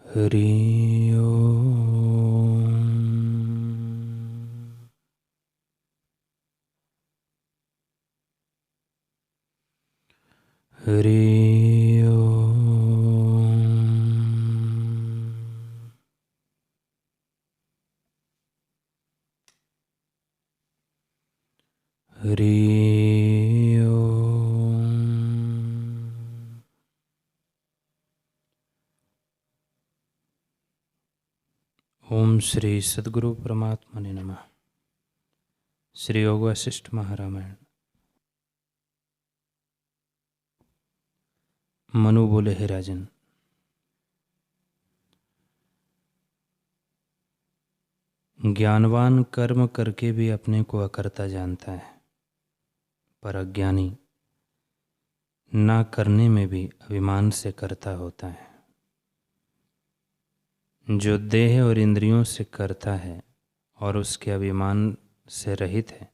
हरि ओम। हरि ओम। हरि ओम। ओम श्री सद्गुरु परमात्मने नमः। श्री योग वशिष्ठ महारामायण। मनु बोले, हे राजन, ज्ञानवान कर्म करके भी अपने को अकर्ता जानता है, पर अज्ञानी ना करने में भी अभिमान से करता होता है। जो देह और इंद्रियों से करता है और उसके अभिमान से रहित है,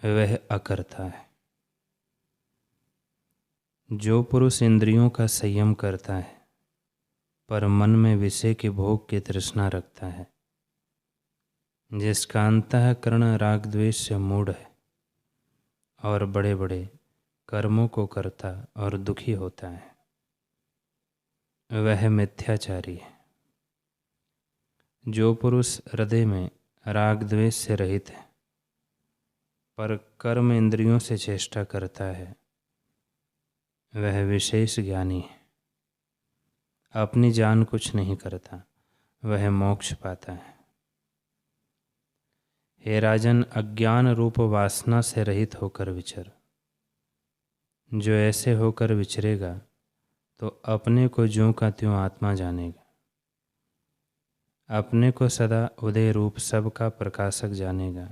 वह अकर्ता है। जो पुरुष इंद्रियों का संयम करता है पर मन में विषय के भोग की तृष्णा रखता है, जिसका अंतःकरण राग द्वेष से मूढ़ है और बड़े बड़े कर्मों को करता और दुखी होता है, वह मिथ्याचारी है। जो पुरुष हृदय में राग द्वेष से रहित है पर कर्म इंद्रियों से चेष्टा करता है, वह विशेष ज्ञानी है। अपनी जान कुछ नहीं करता, वह मोक्ष पाता है। हे राजन, अज्ञान रूप वासना से रहित होकर विचर। जो ऐसे होकर विचरेगा तो अपने को ज्यों का त्यों आत्मा जानेगा, अपने को सदा उदय रूप सबका प्रकाशक जानेगा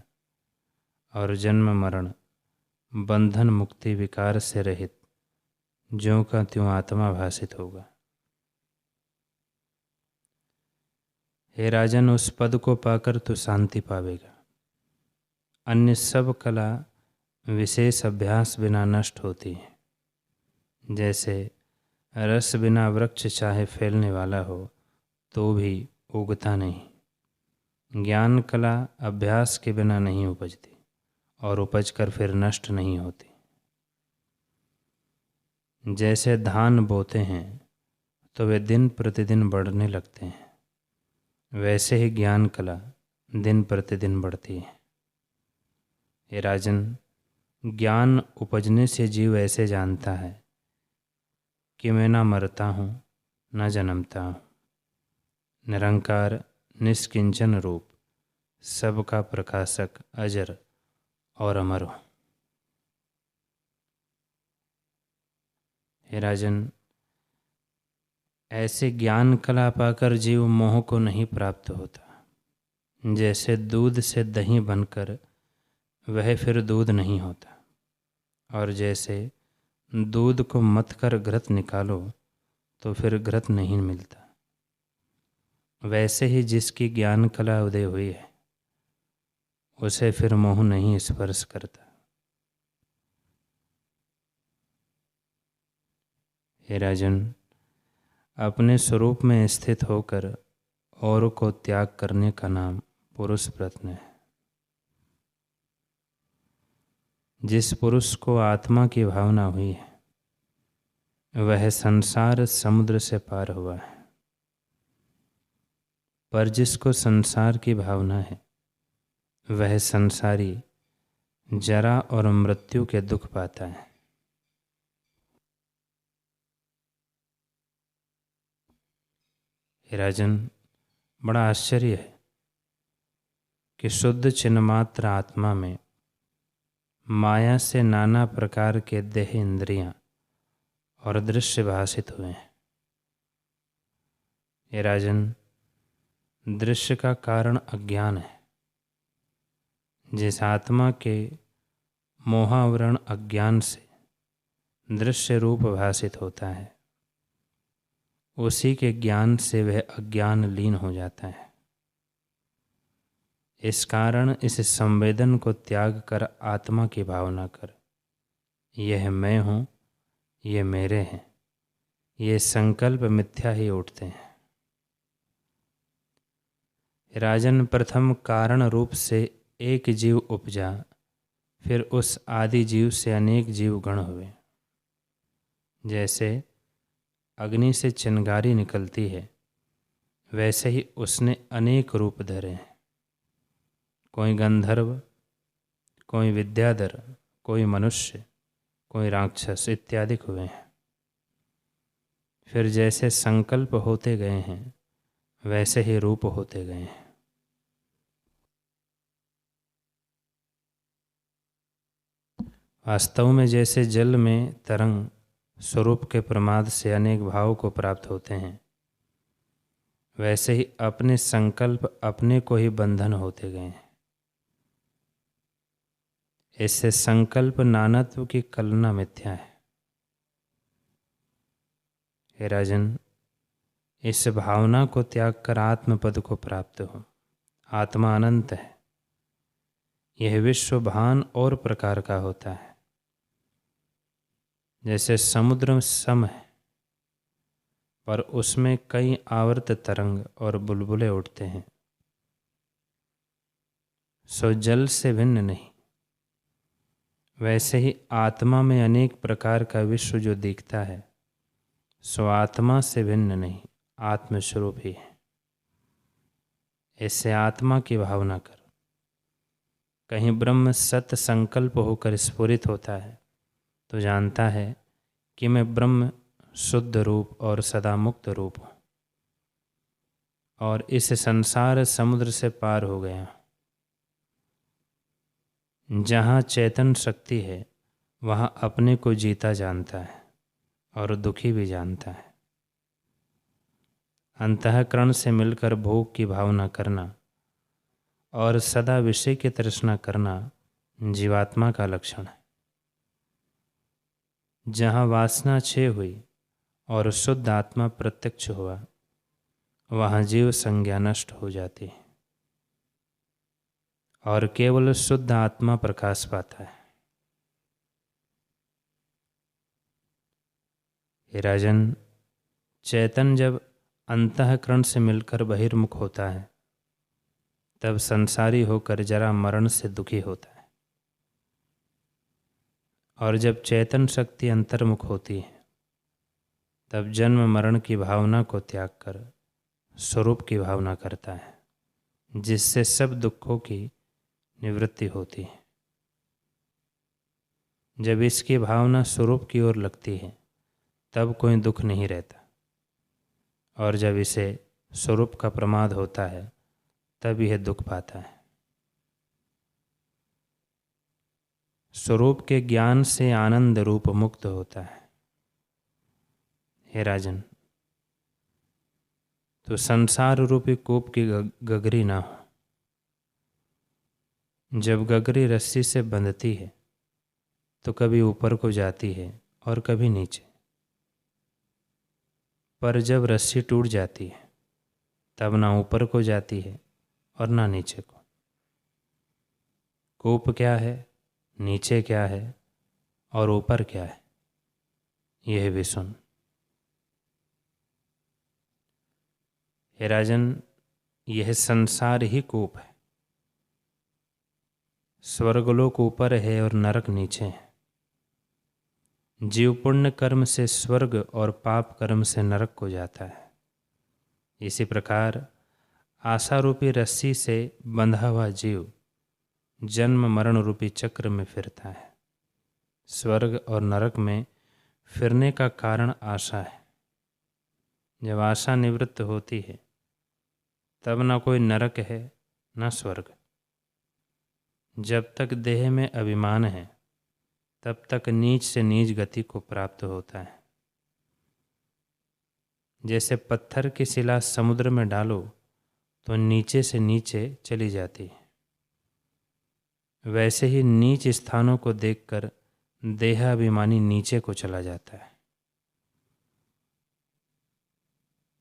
और जन्म मरण बंधन मुक्ति विकार से रहित ज्यों का त्यों आत्मा भासित होगा। हे राजन, उस पद को पाकर तू शांति पावेगा। अन्य सब कला विशेष अभ्यास बिना नष्ट होती है। जैसे रस बिना वृक्ष चाहे फैलने वाला हो तो भी उगता नहीं, ज्ञान कला अभ्यास के बिना नहीं उपजती और उपज कर फिर नष्ट नहीं होती। जैसे धान बोते हैं तो वे दिन प्रतिदिन बढ़ने लगते हैं, वैसे ही ज्ञान कला दिन प्रतिदिन बढ़ती है। हे राजन, ज्ञान उपजने से जीव ऐसे जानता है कि मैं न मरता हूँ न जन्मता हूँ, निरंकार निष्किंचन रूप सबका प्रकाशक अजर और अमर हूँ। हे राजन, ऐसे ज्ञान कला पाकर जीव मोह को नहीं प्राप्त होता। जैसे दूध से दही बनकर वह फिर दूध नहीं होता, और जैसे दूध को मथ कर घृत निकालो तो फिर घृत नहीं मिलता, वैसे ही जिसकी ज्ञान कला उदय हुई है उसे फिर मोह नहीं स्पर्श करता। हे राजन, अपने स्वरूप में स्थित होकर और को त्याग करने का नाम पुरुष प्रयत्न है। जिस पुरुष को आत्मा की भावना हुई है वह संसार समुद्र से पार हुआ है, पर जिसको संसार की भावना है वह संसारी जरा और मृत्यु के दुख पाता है। हे राजन, बड़ा आश्चर्य है कि शुद्ध चिन्मात्र आत्मा में माया से नाना प्रकार के देह इंद्रियां और दृश्य भासित हुए हैं। हे राजन, दृश्य का कारण अज्ञान है। जिस आत्मा के मोहावरण अज्ञान से दृश्य रूप भासित होता है, उसी के ज्ञान से वह अज्ञान लीन हो जाता है। इस कारण इस संवेदन को त्याग कर आत्मा की भावना कर, यह मैं हूँ, ये मेरे हैं, ये संकल्प मिथ्या ही उठते हैं। राजन, प्रथम कारण रूप से एक जीव उपजा, फिर उस आदि जीव से अनेक जीव गण हुए। जैसे अग्नि से चिंगारी निकलती है, वैसे ही उसने अनेक रूप धरे हैं। कोई गंधर्व, कोई विद्याधर, कोई मनुष्य, कोई राक्षस इत्यादि हुए हैं। फिर जैसे संकल्प होते गए हैं, वैसे ही रूप होते गए हैं। वास्तव में जैसे जल में तरंग स्वरूप के प्रमाद से अनेक भाव को प्राप्त होते हैं, वैसे ही अपने संकल्प अपने को ही बंधन होते गए हैं। इससे संकल्प नानत्व की कल्पना मिथ्या है। हे राजन, इस भावना को त्याग कर आत्मपद को प्राप्त हो। आत्मा अनंत है। यह विश्व भान और प्रकार का होता है। जैसे समुद्र सम है, पर उसमें कई आवर्त तरंग और बुलबुले उठते हैं, सो जल से भिन्न नहीं। वैसे ही आत्मा में अनेक प्रकार का विश्व जो दिखता है, सो आत्मा से भिन्न नहीं, आत्मस्वरूप ही है। इससे आत्मा की भावना कर। कहीं ब्रह्म सत्य संकल्प होकर स्फुरित होता है तो जानता है कि मैं ब्रह्म शुद्ध रूप और सदा मुक्त रूप हूँ और इस संसार समुद्र से पार हो गया। जहाँ चेतन शक्ति है, वहाँ अपने को जीता जानता है और दुखी भी जानता है। अंतःकरण से मिलकर भोग की भावना करना और सदा विषय की तृष्णा करना जीवात्मा का लक्षण है। जहाँ वासना क्षय हुई और शुद्ध आत्मा प्रत्यक्ष हुआ, वहाँ जीव संज्ञा नष्ट हो जाती है और केवल शुद्ध आत्मा प्रकाश पाता है। हे राजन, चैतन जब अंतःकरण से मिलकर बहिर्मुख होता है, तब संसारी होकर जरा मरण से दुखी होता है, और जब चेतन शक्ति अंतर्मुख होती है, तब जन्म मरण की भावना को त्याग कर स्वरूप की भावना करता है, जिससे सब दुखों की निवृत्ति होती है। जब इसकी भावना स्वरूप की ओर लगती है, तब कोई दुख नहीं रहता, और जब इसे स्वरूप का प्रमाद होता है, तब यह दुख पाता है। स्वरूप के ज्ञान से आनंद रूप मुक्त होता है। हे राजन, तो संसार रूपी कूप की गगरी ना हो। जब गगरी रस्सी से बंधती है, तो कभी ऊपर को जाती है और कभी नीचे, पर जब रस्सी टूट जाती है, तब ना ऊपर को जाती है और ना नीचे को। कूप क्या है, नीचे क्या है और ऊपर क्या है, यह भी सुन। हे राजन, यह संसार ही कूप है। स्वर्गलोक ऊपर है और नरक नीचे है। जीव पुण्य कर्म से स्वर्ग और पाप कर्म से नरक को जाता है। इसी प्रकार आशा रूपी रस्सी से बंधा हुआ जीव जन्म मरण रूपी चक्र में फिरता है। स्वर्ग और नरक में फिरने का कारण आशा है। जब आशा निवृत्त होती है, तब न कोई नरक है न स्वर्ग। जब तक देह में अभिमान है, तब तक नीच से नीच गति को प्राप्त होता है। जैसे पत्थर की शिला समुद्र में डालो तो नीचे से नीचे चली जाती है, वैसे ही नीच स्थानों को देखकर देहाभिमानी नीचे को चला जाता है।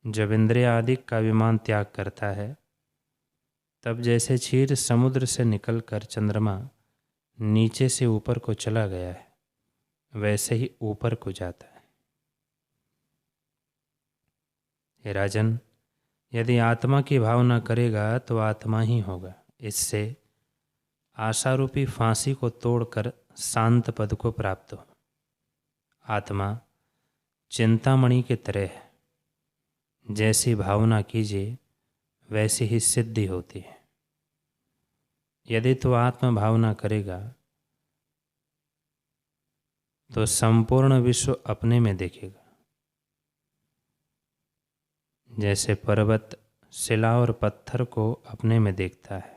जब इंद्रिय आदि का अभिमान त्याग करता है, तब जैसे क्षीर समुद्र से निकलकर चंद्रमा नीचे से ऊपर को चला गया है, वैसे ही ऊपर को जाता है। हे राजन, यदि आत्मा की भावना करेगा तो आत्मा ही होगा। इससे आशारूपी फांसी को तोड़कर शांत पद को प्राप्त हो। आत्मा चिंतामणि की तरह है, जैसी भावना कीजिए वैसी ही सिद्धि होती है। यदि तो आत्म भावना करेगा तो संपूर्ण विश्व अपने में देखेगा। जैसे पर्वत शिला और पत्थर को अपने में देखता है,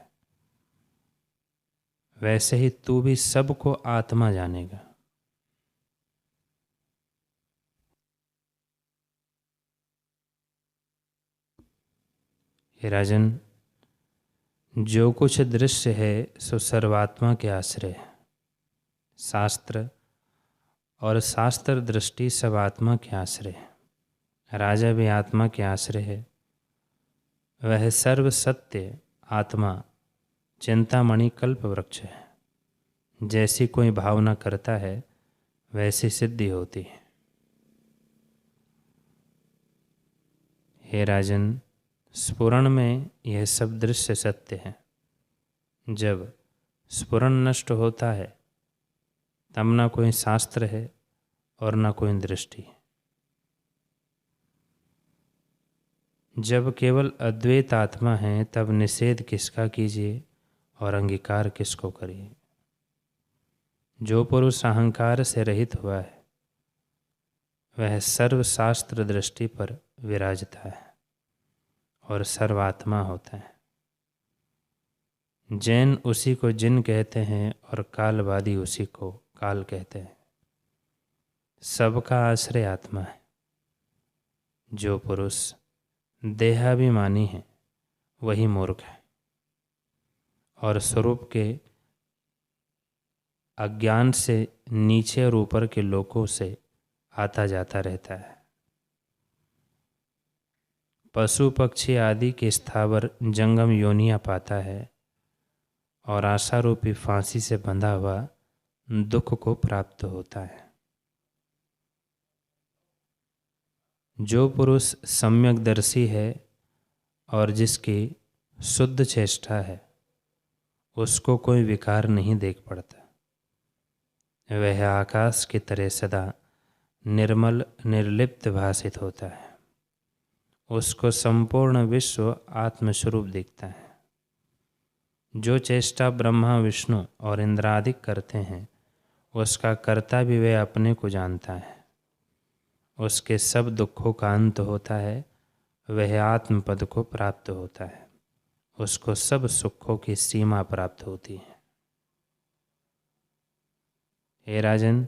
वैसे ही तू भी सबको आत्मा जानेगा। हे राजन, जो कुछ दृश्य है सो सर्वात्मा के आश्रय है। शास्त्र और शास्त्र दृष्टि सब आत्मा के आश्रय है। राजा भी आत्मा के आश्रय है। वह सर्व सत्य आत्मा चिंतामणि कल्प वृक्ष है। जैसी कोई भावना करता है वैसी सिद्धि होती है। हे राजन, स्फुरण में यह सब दृश्य सत्य है। जब स्फुरण नष्ट होता है तब न कोई शास्त्र है और न कोई दृष्टि। जब केवल अद्वैत आत्मा है तब निषेध किसका कीजिए और अंगीकार किसको करिए। जो पुरुष अहंकार से रहित हुआ है वह सर्वशास्त्र दृष्टि पर विराजता है और सर्वात्मा होता है। जैन उसी को जिन कहते हैं और कालवादी उसी को काल कहते हैं। सबका आश्रय आत्मा है। जो पुरुष देहाभिमानी है वही मूर्ख है और स्वरूप के अज्ञान से नीचे और ऊपर के लोकों से आता जाता रहता है। पशु पक्षी आदि के स्थावर जंगम योनियां पाता है और आशारूपी फांसी से बंधा हुआ दुख को प्राप्त होता है। जो पुरुष सम्यकदर्शी है और जिसकी शुद्ध चेष्टा है उसको कोई विकार नहीं देख पड़ता। वह आकाश की तरह सदा निर्मल निर्लिप्त भासित होता है। उसको संपूर्ण विश्व आत्मस्वरूप दिखता है। जो चेष्टा ब्रह्मा विष्णु और इंद्रादिक करते हैं उसका कर्ता भी वह अपने को जानता है। उसके सब दुखों का अंत होता है। वह आत्मपद को प्राप्त होता है। उसको सब सुखों की सीमा प्राप्त होती है। हे राजन,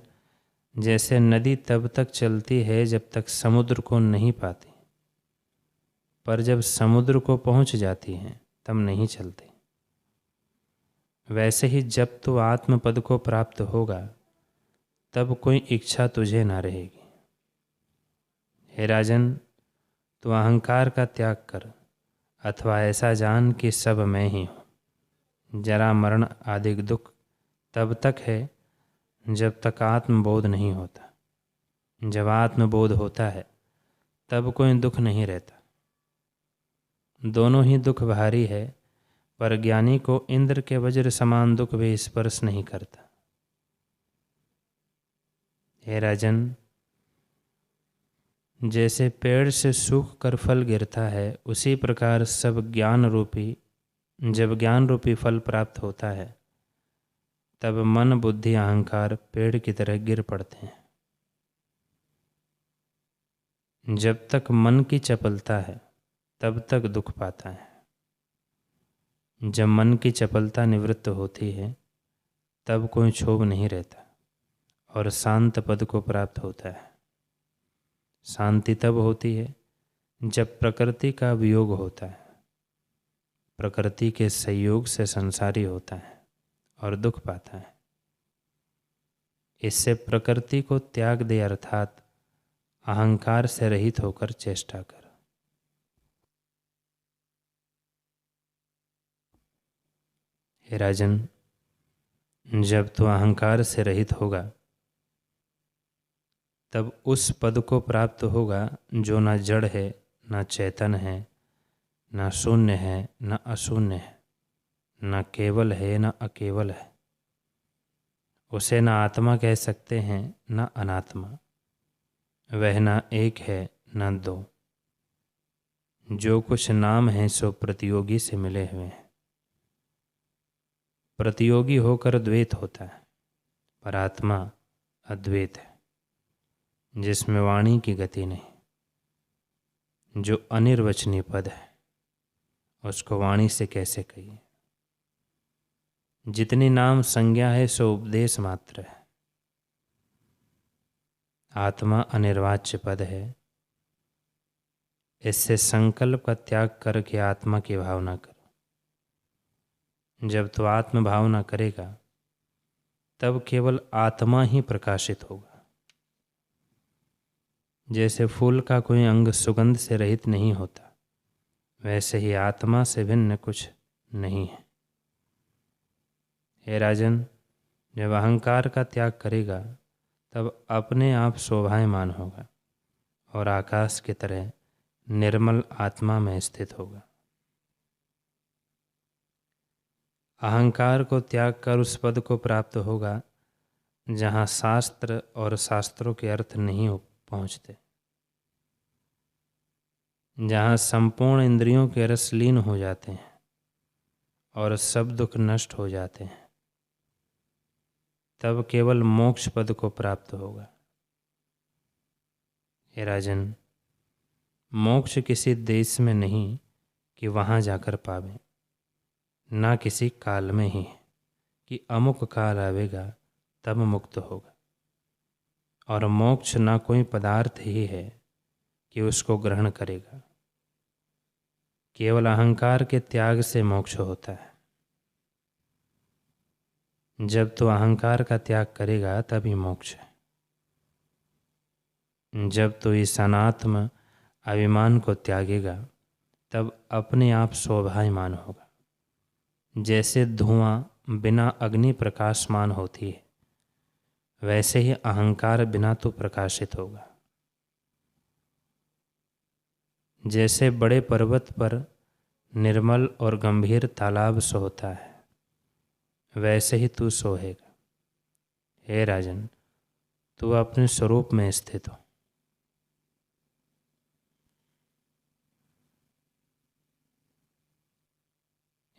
जैसे नदी तब तक चलती है जब तक समुद्र को नहीं पाती, पर जब समुद्र को पहुंच जाती है तब नहीं चलती, वैसे ही जब तू आत्मपद को प्राप्त होगा तब कोई इच्छा तुझे ना रहेगी। हे राजन, तू अहंकार का त्याग कर अथवा ऐसा जान कि सब मैं ही हूँ। जरा मरण आदि दुख तब तक है जब तक आत्मबोध नहीं होता। जब आत्मबोध होता है तब कोई दुख नहीं रहता। दोनों ही दुख भारी है, पर ज्ञानी को इंद्र के वज्र समान दुख भी स्पर्श नहीं करता। हे राजन, जैसे पेड़ से सूख कर फल गिरता है उसी प्रकार जब ज्ञान रूपी फल प्राप्त होता है तब मन बुद्धि अहंकार पेड़ की तरह गिर पड़ते हैं। जब तक मन की चपलता है तब तक दुख पाता है। जब मन की चपलता निवृत्त होती है तब कोई क्षोभ नहीं रहता और शांत पद को प्राप्त होता है। शांति तब होती है जब प्रकृति का वियोग होता है। प्रकृति के संयोग से संसारी होता है और दुख पाता है। इससे प्रकृति को त्याग दे, अर्थात अहंकार से रहित होकर चेष्टा कर। हे राजन, जब तू अहंकार से रहित होगा तब उस पद को प्राप्त होगा जो न जड़ है न चेतन है, न शून्य है, न अशून्य है, न केवल है न अकेवल है। उसे न आत्मा कह सकते हैं न अनात्मा। वह न एक है न दो। जो कुछ नाम है सो प्रतियोगी से मिले हुए हैं। प्रतियोगी होकर द्वैत होता है, पर आत्मा अद्वैत है, जिसमें वाणी की गति नहीं। जो अनिर्वचनीय पद है उसको वाणी से कैसे कहिए। जितनी नाम संज्ञा है सो उपदेश मात्र है। आत्मा अनिर्वाच्य पद है। इससे संकल्प का त्याग करके आत्मा की भावना करो। जब तो आत्म भावना करेगा तब केवल आत्मा ही प्रकाशित होगा। जैसे फूल का कोई अंग सुगंध से रहित नहीं होता, वैसे ही आत्मा से भिन्न कुछ नहीं है। हे राजन, जब अहंकार का त्याग करेगा तब अपने आप शोभायमान होगा और आकाश की तरह निर्मल आत्मा में स्थित होगा। अहंकार को त्याग कर उस पद को प्राप्त होगा जहाँ शास्त्र और शास्त्रों के अर्थ नहीं पहुँचते, जहाँ संपूर्ण इंद्रियों के रस लीन हो जाते हैं और सब दुख नष्ट हो जाते हैं। तब केवल मोक्ष पद को प्राप्त होगा। हे राजन, मोक्ष किसी देश में नहीं कि वहाँ जाकर पावे, ना किसी काल में ही कि अमुक काल आवेगा तब मुक्त होगा। और मोक्ष ना कोई पदार्थ ही है कि उसको ग्रहण करेगा। केवल अहंकार के त्याग से मोक्ष होता है। जब तो अहंकार का त्याग करेगा तभी मोक्ष है। जब तो इस अनात्म अभिमान को त्यागेगा तब अपने आप शोभायमान होगा। जैसे धुआं बिना अग्नि प्रकाशमान होती है, वैसे ही अहंकार बिना तो प्रकाशित होगा। जैसे बड़े पर्वत पर निर्मल और गंभीर तालाब सोता है, वैसे ही तू सोहेगा। हे राजन, तू अपने स्वरूप में स्थित हो।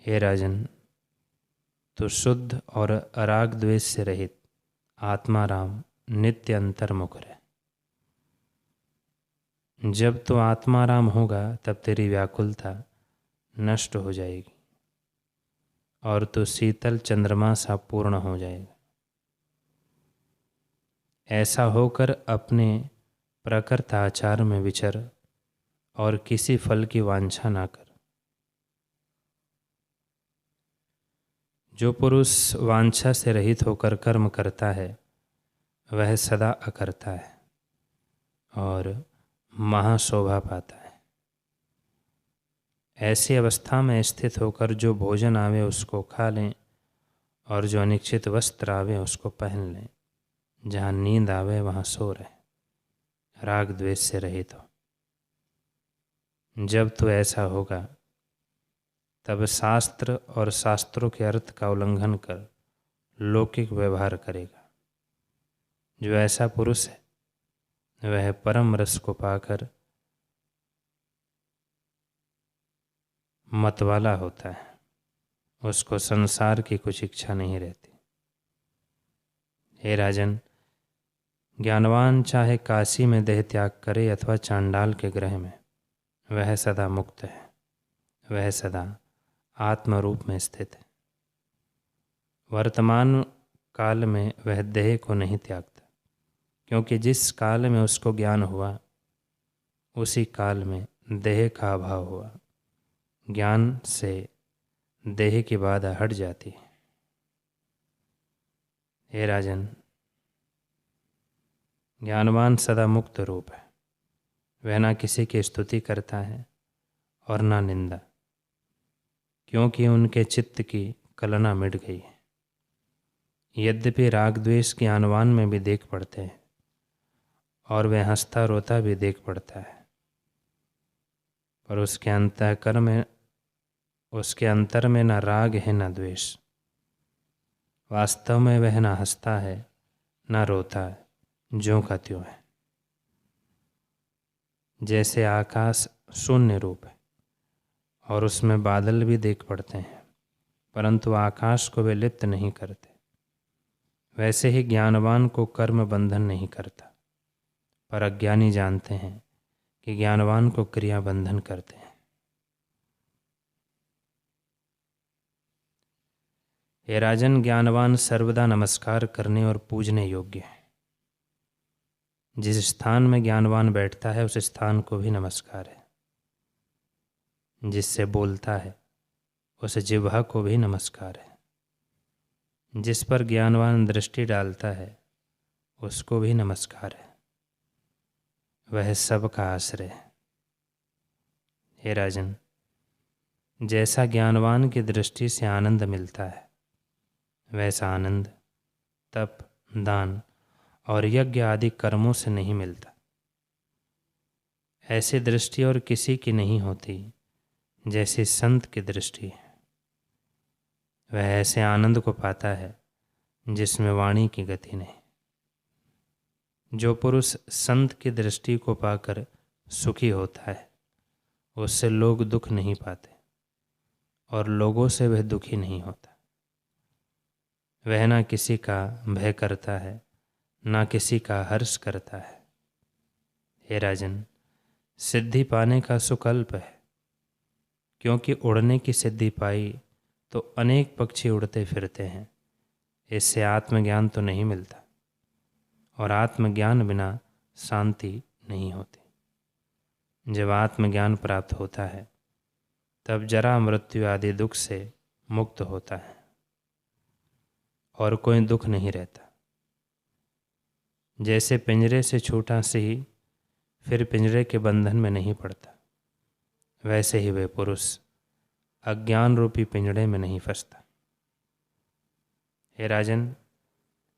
हे राजन, तू शुद्ध और अराग द्वेष से रहित आत्माराम नित्य अंतर्मुख रहे। जब तो आत्माराम होगा तब तेरी व्याकुलता नष्ट हो जाएगी और तू शीतल चंद्रमा सा पूर्ण हो जाएगा। ऐसा होकर अपने प्रकृत आचार में विचर और किसी फल की वांछा ना कर। जो पुरुष वांछा से रहित होकर कर्म करता है वह सदा अकर्ता है और महाशोभा पाता है। ऐसी अवस्था में स्थित होकर जो भोजन आवे उसको खा लें और जो अनिश्चित वस्त्र आवे उसको पहन लें। जहाँ नींद आवे वहाँ सो रहे, राग द्वेष से रहित हो। जब तो ऐसा होगा तब शास्त्र और शास्त्रों के अर्थ का उल्लंघन कर लौकिक व्यवहार करेगा। जो ऐसा पुरुष है वह परम रस को पाकर मतवाला होता है। उसको संसार की कुछ इच्छा नहीं रहती। हे राजन, ज्ञानवान चाहे काशी में देह त्याग करे अथवा चांडाल के ग्रह में, वह सदा मुक्त है। वह सदा आत्मरूप में स्थित है। वर्तमान काल में वह देह को नहीं त्यागता, क्योंकि जिस काल में उसको ज्ञान हुआ उसी काल में देह का अभाव हुआ। ज्ञान से देह की बाधा हट जाती है। हे राजन, ज्ञानवान सदा मुक्त रूप है। वह ना किसी की स्तुति करता है और ना निंदा, क्योंकि उनके चित्त की कलना मिट गई है। यद्यपि राग द्वेष ज्ञानवान में भी देख पड़ते हैं और वह हंसता रोता भी देख पड़ता है, और उसके अंतर में न राग है न द्वेष। वास्तव में वह न हंसता है न रोता है, ज्यों का त्यों है। जैसे आकाश शून्य रूप है और उसमें बादल भी देख पड़ते हैं, परंतु आकाश को वे लिप्त नहीं करते, वैसे ही ज्ञानवान को कर्म बंधन नहीं करता, पर अज्ञानी जानते हैं कि ज्ञानवान को क्रिया बंधन करते हैं। हे राजन, ज्ञानवान सर्वदा नमस्कार करने और पूजने योग्य है। जिस स्थान में ज्ञानवान बैठता है उस स्थान को भी नमस्कार है। जिससे बोलता है उस जिह्वा को भी नमस्कार है। जिस पर ज्ञानवान दृष्टि डालता है उसको भी नमस्कार है। वह सबका आश्रय है। हे राजन, जैसा ज्ञानवान की दृष्टि से आनंद मिलता है, वैसा आनंद तप, दान और यज्ञ आदि कर्मों से नहीं मिलता। ऐसी दृष्टि और किसी की नहीं होती जैसी संत की दृष्टि है। वह ऐसे आनंद को पाता है जिसमें वाणी की गति नहीं। जो पुरुष संत की दृष्टि को पाकर सुखी होता है, उससे लोग दुख नहीं पाते और लोगों से वह दुखी नहीं होता। वह ना किसी का भय करता है, ना किसी का हर्ष करता है। हे राजन, सिद्धि पाने का सुख अल्प है, क्योंकि उड़ने की सिद्धि पाई तो अनेक पक्षी उड़ते फिरते हैं। इससे आत्मज्ञान तो नहीं मिलता, और आत्मज्ञान बिना शांति नहीं होती। जब आत्मज्ञान प्राप्त होता है तब जरा मृत्यु आदि दुख से मुक्त होता है और कोई दुख नहीं रहता। जैसे पिंजरे से छूटा सिंह फिर पिंजरे के बंधन में नहीं पड़ता, वैसे ही वे पुरुष अज्ञान रूपी पिंजरे में नहीं फंसता। हे राजन,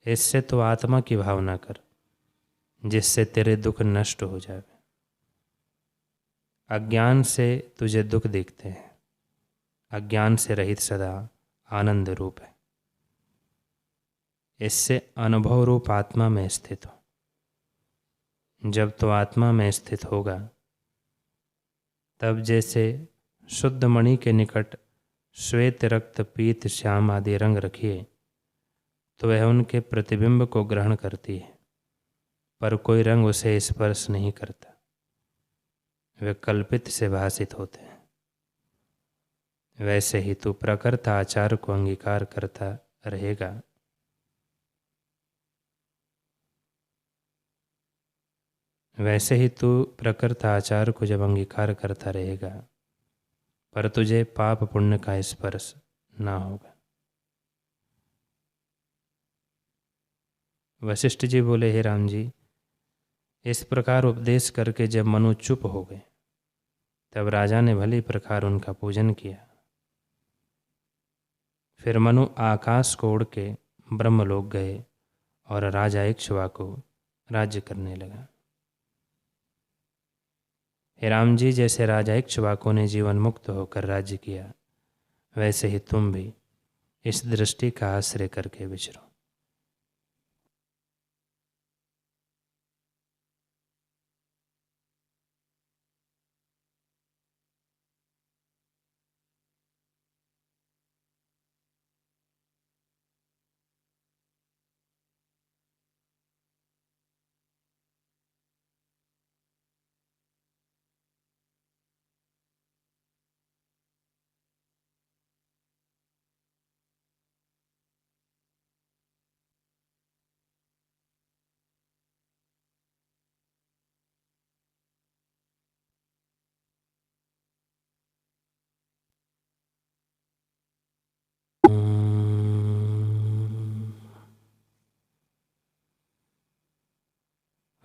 इससे तो आत्मा की भावना कर, जिससे तेरे दुख नष्ट हो जाए। अज्ञान से तुझे दुख दिखते हैं, अज्ञान से रहित सदा आनंद रूप है। इससे अनुभव रूप आत्मा में स्थित हो। जब तो आत्मा में स्थित होगा, तब जैसे शुद्ध मणि के निकट श्वेत, रक्त, पीत, श्याम आदि रंग रखिए तो वह उनके प्रतिबिंब को ग्रहण करती है, पर कोई रंग उसे स्पर्श नहीं करता। वे कल्पित से भासित होते हैं। वैसे ही तू प्रकृत आचार को अंगीकार करता रहेगा। वैसे ही तू प्रकृत आचार को जब अंगीकार करता रहेगा, पर तुझे पाप पुण्य का स्पर्श ना होगा। वशिष्ठ जी बोले, हे राम जी, इस प्रकार उपदेश करके जब मनु चुप हो गए, तब राजा ने भली प्रकार उनका पूजन किया। फिर मनु आकाश को उड़ के ब्रह्मलोक गए और राजा इक्ष्वाकु राज्य करने लगा। हे राम जी, जैसे राजा इक्ष्वाकु ने जीवन मुक्त होकर राज्य किया, वैसे ही तुम भी इस दृष्टि का आश्रय करके विचरो।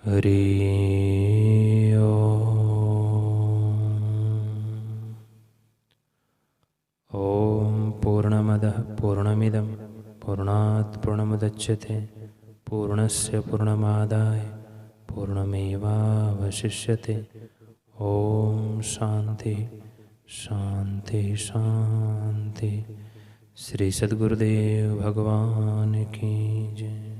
हरि ओम। पूर्णमदः पूर्णमिदं पूर्णात् पूर्णमुदच्यते पूर्णस्य पूर्णमादाय पूर्णमेवावशिष्यते। ओम शांति शांति शांति। श्री सद्गुरुदेव भगवान की जय।